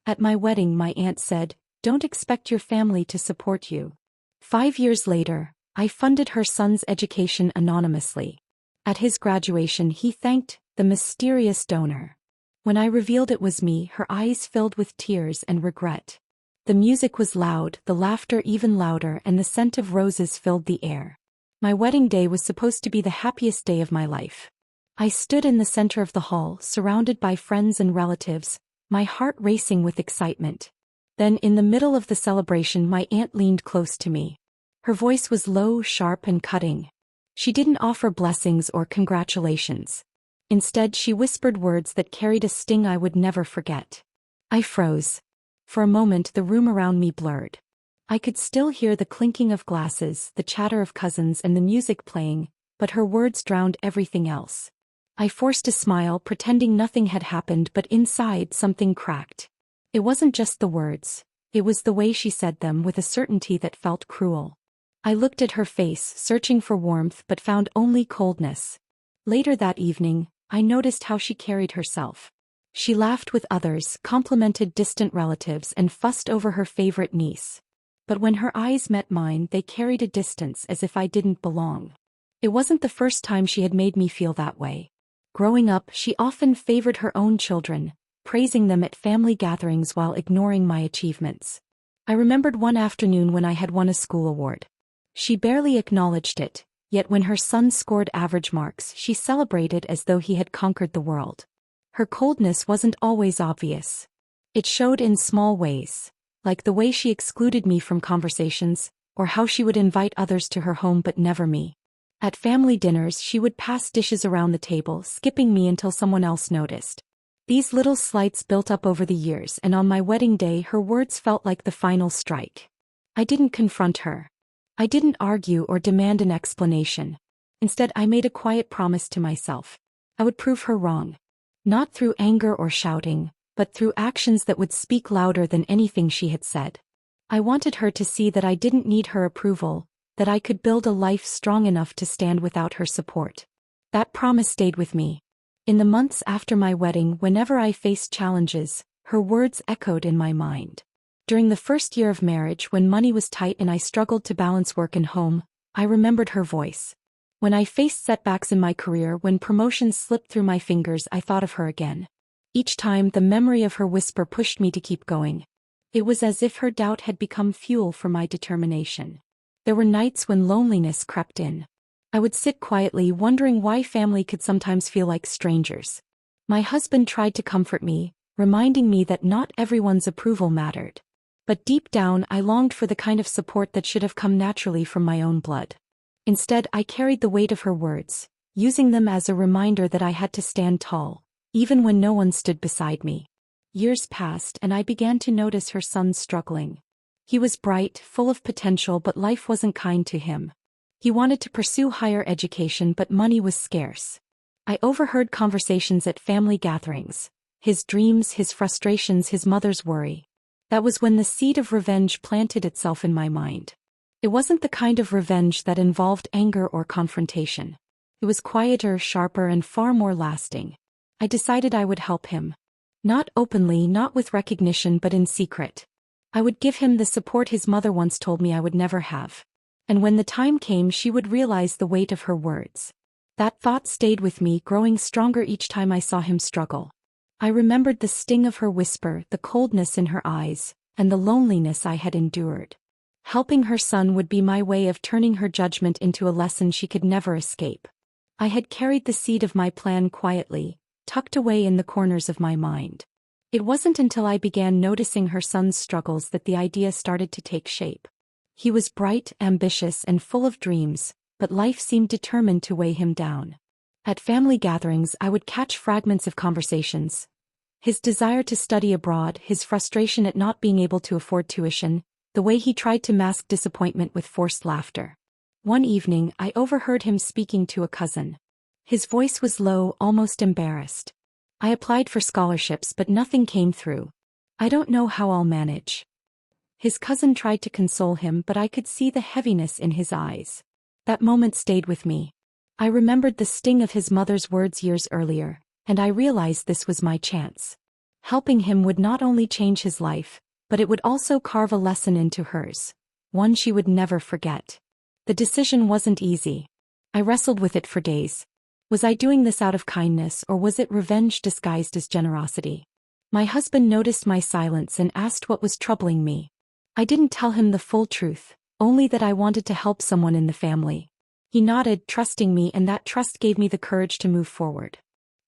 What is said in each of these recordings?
At my wedding, my aunt said, "Don't expect your family to support you." 5 years later, I funded her son's education anonymously. At his graduation, he thanked the mysterious donor. When I revealed it was me, her eyes filled with tears and regret. The music was loud, the laughter even louder, and the scent of roses filled the air. My wedding day was supposed to be the happiest day of my life. I stood in the center of the hall, surrounded by friends and relatives, my heart racing with excitement. Then, in the middle of the celebration, my aunt leaned close to me. Her voice was low, sharp, and cutting. She didn't offer blessings or congratulations. Instead, she whispered words that carried a sting I would never forget. I froze. For a moment, the room around me blurred. I could still hear the clinking of glasses, the chatter of cousins, and the music playing, but her words drowned everything else. I forced a smile, pretending nothing had happened, but inside something cracked. It wasn't just the words. It was the way she said them, with a certainty that felt cruel. I looked at her face, searching for warmth, but found only coldness. Later that evening, I noticed how she carried herself. She laughed with others, complimented distant relatives, and fussed over her favorite niece. But when her eyes met mine, they carried a distance, as if I didn't belong. It wasn't the first time she had made me feel that way. Growing up, she often favored her own children, praising them at family gatherings while ignoring my achievements. I remembered one afternoon when I had won a school award. She barely acknowledged it, yet when her son scored average marks, she celebrated as though he had conquered the world. Her coldness wasn't always obvious. It showed in small ways, like the way she excluded me from conversations, or how she would invite others to her home but never me. At family dinners, she would pass dishes around the table, skipping me until someone else noticed. These little slights built up over the years, and on my wedding day, her words felt like the final strike. I didn't confront her. I didn't argue or demand an explanation. Instead, I made a quiet promise to myself. I would prove her wrong. Not through anger or shouting, but through actions that would speak louder than anything she had said. I wanted her to see that I didn't need her approval, that I could build a life strong enough to stand without her support. That promise stayed with me. In the months after my wedding, whenever I faced challenges, her words echoed in my mind. During the first year of marriage, when money was tight and I struggled to balance work and home, I remembered her voice. When I faced setbacks in my career, when promotions slipped through my fingers, I thought of her again. Each time, the memory of her whisper pushed me to keep going. It was as if her doubt had become fuel for my determination. There were nights when loneliness crept in. I would sit quietly, wondering why family could sometimes feel like strangers. My husband tried to comfort me, reminding me that not everyone's approval mattered. But deep down, I longed for the kind of support that should have come naturally from my own blood. Instead, I carried the weight of her words, using them as a reminder that I had to stand tall, even when no one stood beside me. Years passed, and I began to notice her son struggling. He was bright, full of potential, but life wasn't kind to him. He wanted to pursue higher education, but money was scarce. I overheard conversations at family gatherings. His dreams, his frustrations, his mother's worry. That was when the seed of revenge planted itself in my mind. It wasn't the kind of revenge that involved anger or confrontation. It was quieter, sharper, and far more lasting. I decided I would help him. Not openly, not with recognition, but in secret. I would give him the support his mother once told me I would never have. And when the time came, she would realize the weight of her words. That thought stayed with me, growing stronger each time I saw him struggle. I remembered the sting of her whisper, the coldness in her eyes, and the loneliness I had endured. Helping her son would be my way of turning her judgment into a lesson she could never escape. I had carried the seed of my plan quietly, tucked away in the corners of my mind. It wasn't until I began noticing her son's struggles that the idea started to take shape. He was bright, ambitious, and full of dreams, but life seemed determined to weigh him down. At family gatherings, I would catch fragments of conversations. His desire to study abroad, his frustration at not being able to afford tuition, the way he tried to mask disappointment with forced laughter. One evening, I overheard him speaking to a cousin. His voice was low, almost embarrassed. I applied for scholarships, but nothing came through. I don't know how I'll manage. His cousin tried to console him, but I could see the heaviness in his eyes. That moment stayed with me. I remembered the sting of his mother's words years earlier, and I realized this was my chance. Helping him would not only change his life, but it would also carve a lesson into hers, one she would never forget. The decision wasn't easy. I wrestled with it for days. Was I doing this out of kindness, or was it revenge disguised as generosity? My husband noticed my silence and asked what was troubling me. I didn't tell him the full truth, only that I wanted to help someone in the family. He nodded, trusting me, and that trust gave me the courage to move forward.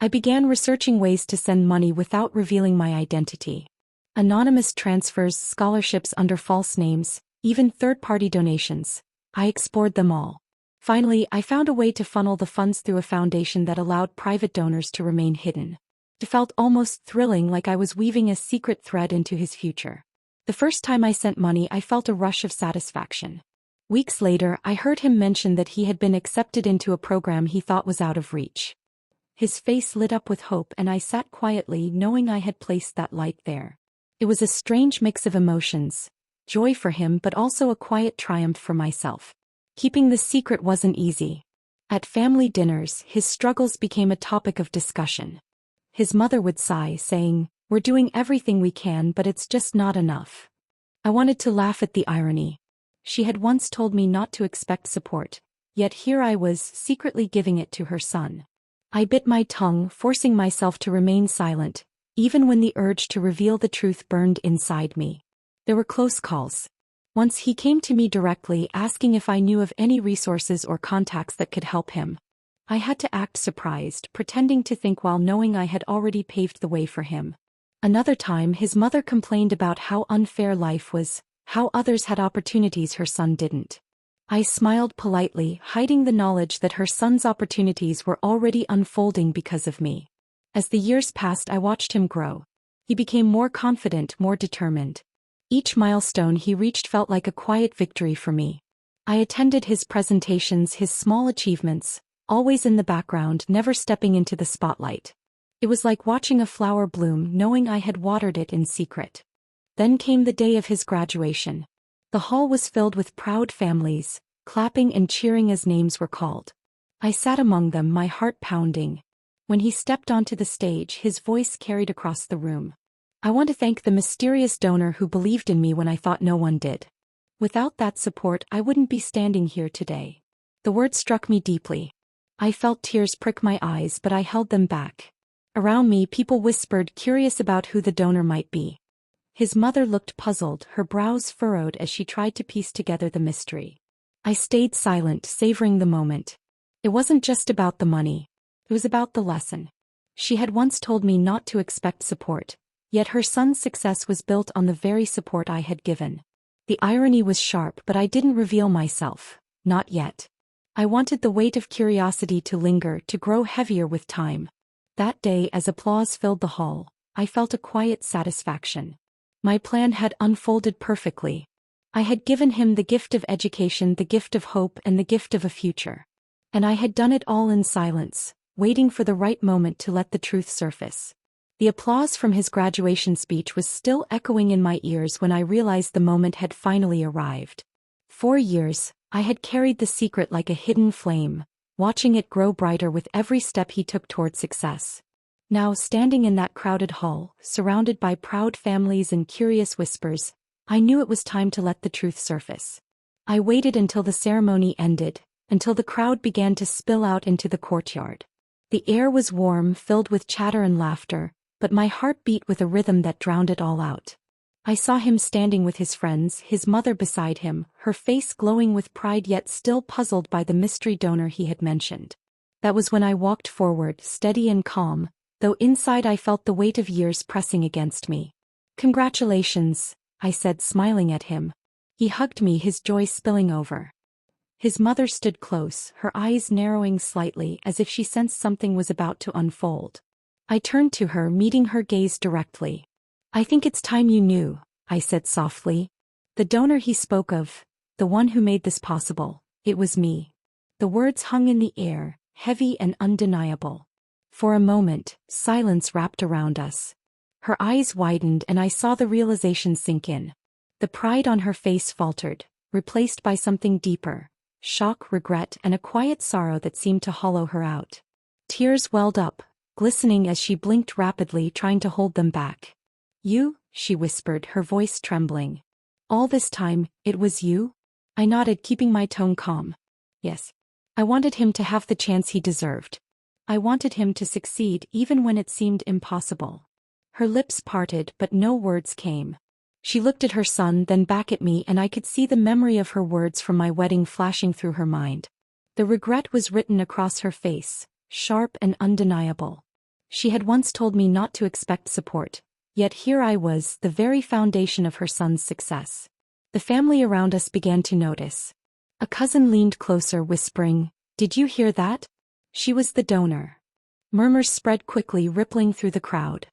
I began researching ways to send money without revealing my identity. Anonymous transfers, scholarships under false names, even third-party donations. I explored them all. Finally, I found a way to funnel the funds through a foundation that allowed private donors to remain hidden. It felt almost thrilling, like I was weaving a secret thread into his future. The first time I sent money, I felt a rush of satisfaction. Weeks later, I heard him mention that he had been accepted into a program he thought was out of reach. His face lit up with hope, and I sat quietly, knowing I had placed that light there. It was a strange mix of emotions, joy for him but also a quiet triumph for myself. Keeping the secret wasn't easy. At family dinners, his struggles became a topic of discussion. His mother would sigh, saying, "We're doing everything we can, but it's just not enough." I wanted to laugh at the irony. She had once told me not to expect support, yet here I was, secretly giving it to her son. I bit my tongue, forcing myself to remain silent, even when the urge to reveal the truth burned inside me. There were close calls. Once he came to me directly, asking if I knew of any resources or contacts that could help him. I had to act surprised, pretending to think while knowing I had already paved the way for him. Another time, his mother complained about how unfair life was, how others had opportunities her son didn't. I smiled politely, hiding the knowledge that her son's opportunities were already unfolding because of me. As the years passed, I watched him grow. He became more confident, more determined. Each milestone he reached felt like a quiet victory for me. I attended his presentations, his small achievements, always in the background, never stepping into the spotlight. It was like watching a flower bloom, knowing I had watered it in secret. Then came the day of his graduation. The hall was filled with proud families, clapping and cheering as names were called. I sat among them, my heart pounding. When he stepped onto the stage, his voice carried across the room. "I want to thank the mysterious donor who believed in me when I thought no one did. Without that support, I wouldn't be standing here today." The words struck me deeply. I felt tears prick my eyes, but I held them back. Around me, people whispered, curious about who the donor might be. His mother looked puzzled, her brows furrowed as she tried to piece together the mystery. I stayed silent, savoring the moment. It wasn't just about the money. It was about the lesson. She had once told me not to expect support, yet her son's success was built on the very support I had given. The irony was sharp, but I didn't reveal myself. Not yet. I wanted the weight of curiosity to linger, to grow heavier with time. That day, as applause filled the hall, I felt a quiet satisfaction. My plan had unfolded perfectly. I had given him the gift of education, the gift of hope, and the gift of a future. And I had done it all in silence, waiting for the right moment to let the truth surface. The applause from his graduation speech was still echoing in my ears when I realized the moment had finally arrived. 4 years, I had carried the secret like a hidden flame, watching it grow brighter with every step he took toward success. Now, standing in that crowded hall, surrounded by proud families and curious whispers, I knew it was time to let the truth surface. I waited until the ceremony ended, until the crowd began to spill out into the courtyard. The air was warm, filled with chatter and laughter, but my heart beat with a rhythm that drowned it all out. I saw him standing with his friends, his mother beside him, her face glowing with pride yet still puzzled by the mystery donor he had mentioned. That was when I walked forward, steady and calm, though inside I felt the weight of years pressing against me. "Congratulations," I said, smiling at him. He hugged me, his joy spilling over. His mother stood close, her eyes narrowing slightly as if she sensed something was about to unfold. I turned to her, meeting her gaze directly. "I think it's time you knew," I said softly. "The donor he spoke of, the one who made this possible, it was me." The words hung in the air, heavy and undeniable. For a moment, silence wrapped around us. Her eyes widened and I saw the realization sink in. The pride on her face faltered, replaced by something deeper, shock, regret, and a quiet sorrow that seemed to hollow her out. Tears welled up, glistening as she blinked rapidly, trying to hold them back. You, she whispered, her voice trembling. All this time, it was you? I nodded, keeping my tone calm. Yes. I wanted him to have the chance he deserved. I wanted him to succeed even when it seemed impossible. Her lips parted, but no words came. She looked at her son, then back at me, and I could see the memory of her words from my wedding flashing through her mind. The regret was written across her face, sharp and undeniable. She had once told me not to expect support, yet here I was, the very foundation of her son's success. The family around us began to notice. A cousin leaned closer, whispering, "Did you hear that? She was the donor." Murmurs spread quickly, rippling through the crowd.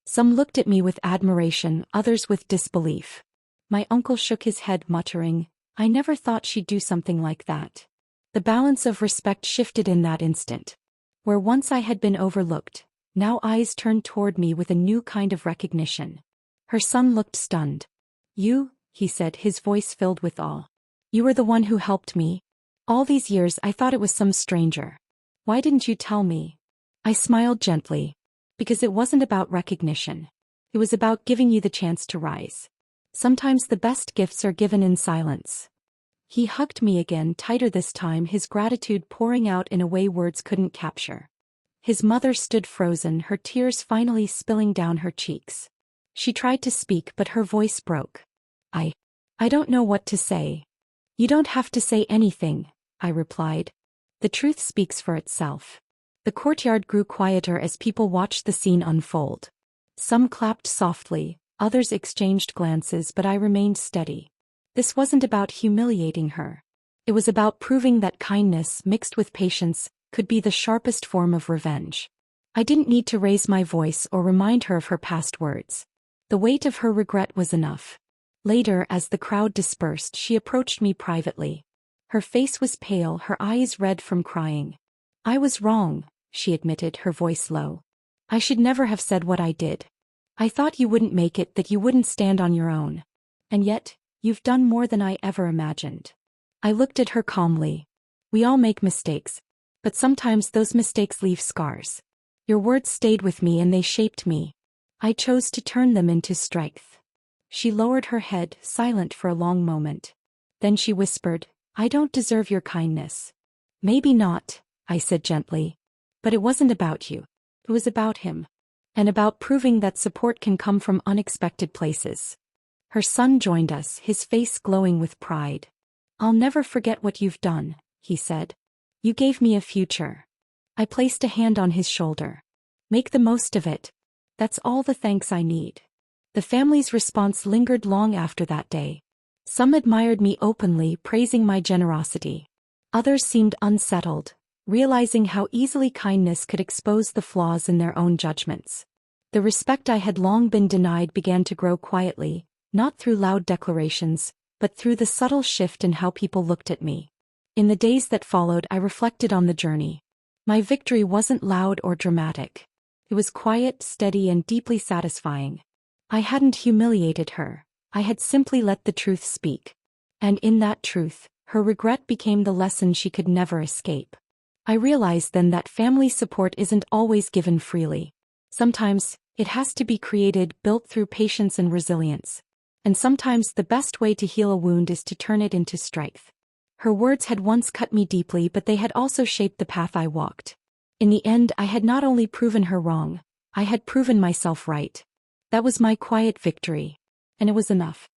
Some looked at me with admiration, others with disbelief. My uncle shook his head, muttering, "I never thought she'd do something like that." The balance of respect shifted in that instant. Where once I had been overlooked, now eyes turned toward me with a new kind of recognition. Her son looked stunned. "You," he said, his voice filled with awe. "You were the one who helped me? All these years I thought it was some stranger. Why didn't you tell me?" I smiled gently. Because it wasn't about recognition. It was about giving you the chance to rise. Sometimes the best gifts are given in silence. He hugged me again, tighter this time, his gratitude pouring out in a way words couldn't capture. His mother stood frozen, her tears finally spilling down her cheeks. She tried to speak, but her voice broke. I don't know what to say." "You don't have to say anything," I replied. "The truth speaks for itself." The courtyard grew quieter as people watched the scene unfold. Some clapped softly, others exchanged glances, but I remained steady. This wasn't about humiliating her. It was about proving that kindness, mixed with patience, could be the sharpest form of revenge. I didn't need to raise my voice or remind her of her past words. The weight of her regret was enough. Later, as the crowd dispersed, she approached me privately. Her face was pale, her eyes red from crying. "I was wrong," she admitted, her voice low. "I should never have said what I did. I thought you wouldn't make it, that you wouldn't stand on your own. And yet, you've done more than I ever imagined." I looked at her calmly. "We all make mistakes. But sometimes those mistakes leave scars. Your words stayed with me and they shaped me. I chose to turn them into strength." She lowered her head, silent for a long moment. Then she whispered, "I don't deserve your kindness." "Maybe not," I said gently. "But it wasn't about you. It was about him. And about proving that support can come from unexpected places." Her son joined us, his face glowing with pride. "I'll never forget what you've done," he said. "You gave me a future." I placed a hand on his shoulder. "Make the most of it. That's all the thanks I need." The family's response lingered long after that day. Some admired me openly, praising my generosity. Others seemed unsettled, realizing how easily kindness could expose the flaws in their own judgments. The respect I had long been denied began to grow quietly, not through loud declarations, but through the subtle shift in how people looked at me. In the days that followed, I reflected on the journey. My victory wasn't loud or dramatic. It was quiet, steady, and deeply satisfying. I hadn't humiliated her. I had simply let the truth speak. And in that truth, her regret became the lesson she could never escape. I realized then that family support isn't always given freely. Sometimes, it has to be created, built through patience and resilience. And sometimes the best way to heal a wound is to turn it into strength. Her words had once cut me deeply, but they had also shaped the path I walked. In the end, I had not only proven her wrong, I had proven myself right. That was my quiet victory. And it was enough.